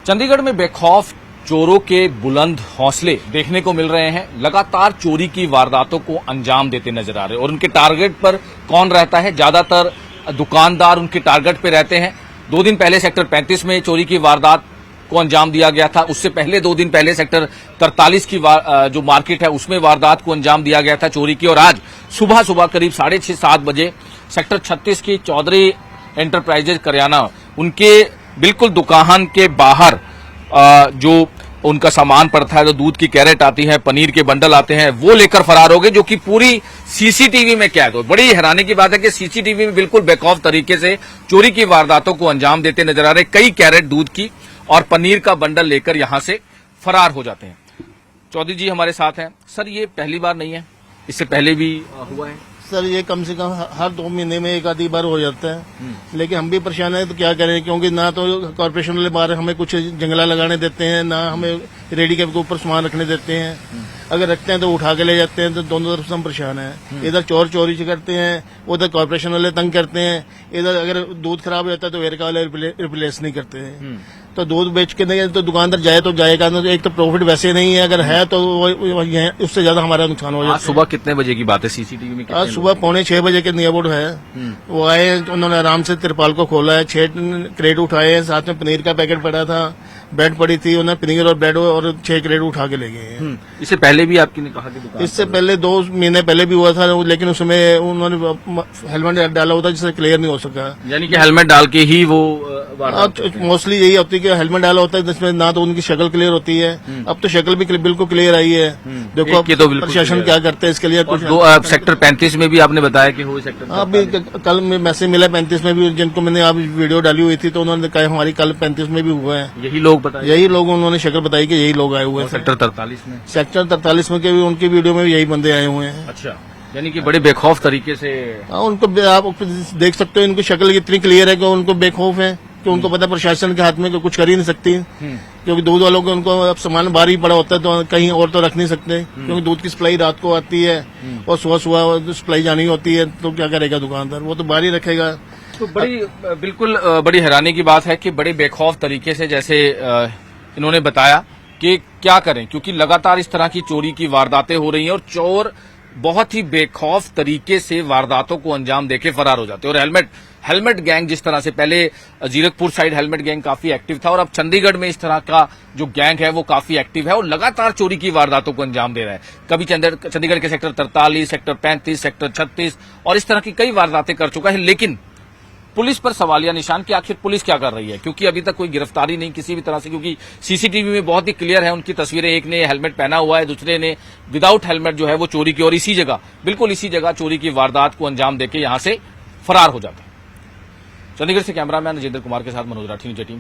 चंडीगढ़ में बेखौफ चोरों के बुलंद हौसले देखने को मिल रहे हैं। लगातार चोरी की वारदातों को अंजाम देते नजर आ रहे हैं और उनके टारगेट पर कौन रहता है? ज्यादातर दुकानदार उनके टारगेट पे रहते हैं। 2 दिन पहले सेक्टर 35 में चोरी की वारदात को अंजाम दिया गया था। उससे पहले 2 दिन पहले सेक्टर 43 की जो मार्केट है उसमें वारदात को अंजाम दिया गया था चोरी की। और आज सुबह करीब 6:30-7 बजे सेक्टर 36 की चौधरी एंटरप्राइजेज करियाना उनके बिल्कुल दुकान के बाहर जो उनका सामान पड़ता है, जो दूध की कैरेट आती है, पनीर के बंडल आते हैं, वो लेकर फरार हो गए, जो कि पूरी सीसीटीवी में कैद हो। बड़ी हैरानी की बात है कि सीसीटीवी में बिल्कुल बेखौफ तरीके से चोरी की वारदातों को अंजाम देते नजर आ रहे। कई कैरेट दूध की और पनीर का बंडल लेकर यहां से फरार हो जाते हैं। चौधरी जी हमारे साथ हैं। सर, ये पहली बार नहीं है, इससे पहले भी हुआ है? सर, ये कम से कम हर 2 महीने में एक आधी बार हो जाता है, लेकिन हम भी परेशान हैं तो क्या करें, क्योंकि ना तो कॉर्पोरेशन वाले बाहर हमें कुछ जंगला लगाने देते हैं, ना हमें रेडी के ऊपर सामान रखने देते हैं। अगर रखते हैं तो उठा के ले जाते हैं, तो दोनों तरफ से हम परेशान हैं। इधर चोर चोरी करते हैं, उधर कॉर्पोरेशन वाले तंग करते हैं। इधर अगर दूध खराब हो जाता है तो वेरका वाले रिप्लेस नहीं करते हैं। तो दूध बेच के नहीं तो दुकानदार जाए तो जाएगा ना, तो एक तो प्रॉफिट वैसे नहीं है, अगर है तो उससे ज्यादा हमारा नुकसान हो जाता है। सुबह कितने बजे की बात है? सीसीटीवी में आज सुबह 5:45 बजे के नियर अबाउट है। वो आए, उन्होंने आराम से तिरपाल को खोला है, 6 क्रेट उठाए हैं, साथ में पनीर का पैकेट पड़ा था, ब्रेड पड़ी थी, उन्होंने पनीर और ब्रेड और 6 क्रेट उठा के ले गए हैं। इससे पहले भी आपकी ने कहा कि दुकान इससे पहले 2 महीने पहले भी हुआ था, लेकिन उसमें उन्होंने हेलमेट डाला हुआ था जिससे क्लियर नहीं हो सका। यानी कि हेलमेट डाल के ही वो मोस्टली यही होती है कि हेलमेट डाला होता है, जिसमें ना तो उनकी शक्ल क्लियर होती है। अब तो शक्ल भी बिल्कुल क्लियर आई है। देखो अब तो प्रशासन क्या करते हैं इसके लिए। कुछ सेक्टर 35 में भी आपने बताया कि हुए सेक्टर अभी कल मैसेज मिला 35 में भी, जिनको मैंने आप वीडियो डाली हुई थी, तो उन्होंने कहा हमारी कल 35 में भी हुआ है। यही लोग बताए? यही लोग, उन्होंने शक्ल बताई कि यही लोग आए हुए हैं। सेक्टर 43 में? सेक्टर 43 में के भी उनकी वीडियो में भी यही बंदे आए हुए हैं। अच्छा, यानी कि बड़े बेखौफ तरीके से। उनको आप देख सकते हो, इनकी शक्ल इतनी क्लियर है कि उनको बेखौफ है, कि उनको पता प्रशासन के हाथ में कुछ कर ही नहीं सकती, क्योंकि दूध वालों को उनको अब सामान बाहर ही पड़ा होता है, तो कहीं और तो रख नहीं सकते, क्योंकि दूध की सप्लाई रात को आती है और सुबह सप्लाई जानी होती है, तो क्या करेगा दुकानदार? वो तो बाहर ही रखेगा। तो बिल्कुल बड़ी हैरानी की बात है कि बड़े बेखौफ तरीके से, जैसे इन्होंने बताया कि क्या करें, क्योंकि लगातार इस तरह की चोरी की वारदातें हो रही हैं और चोर बहुत ही बेखौफ तरीके से वारदातों को अंजाम देके फरार हो जाते हैं। और हेलमेट गैंग, जिस तरह से पहले जीरकपुर साइड हेलमेट गैंग काफी एक्टिव था और अब चंडीगढ़ में इस तरह का जो गैंग है वो काफी एक्टिव है और लगातार चोरी की वारदातों को अंजाम दे रहा है। कभी चंडीगढ़ के सेक्टर 43, सेक्टर 35, सेक्टर 36 और इस तरह की कई वारदातें कर चुका है। लेकिन पुलिस पर सवालिया निशान कि आखिर पुलिस क्या कर रही है, क्योंकि अभी तक कोई गिरफ्तारी नहीं किसी भी तरह से, क्योंकि सीसीटीवी में बहुत ही क्लियर है उनकी तस्वीरें। एक ने हेलमेट पहना हुआ है, दूसरे ने विदाउट हेलमेट जो है वो चोरी की, और बिल्कुल इसी जगह चोरी की वारदात को अंजाम देके यहां से फरार हो जाता है। चंडीगढ़ से कैमरामैन राजेंद्र कुमार के साथ मनोज राठी, न्यूज़ 18।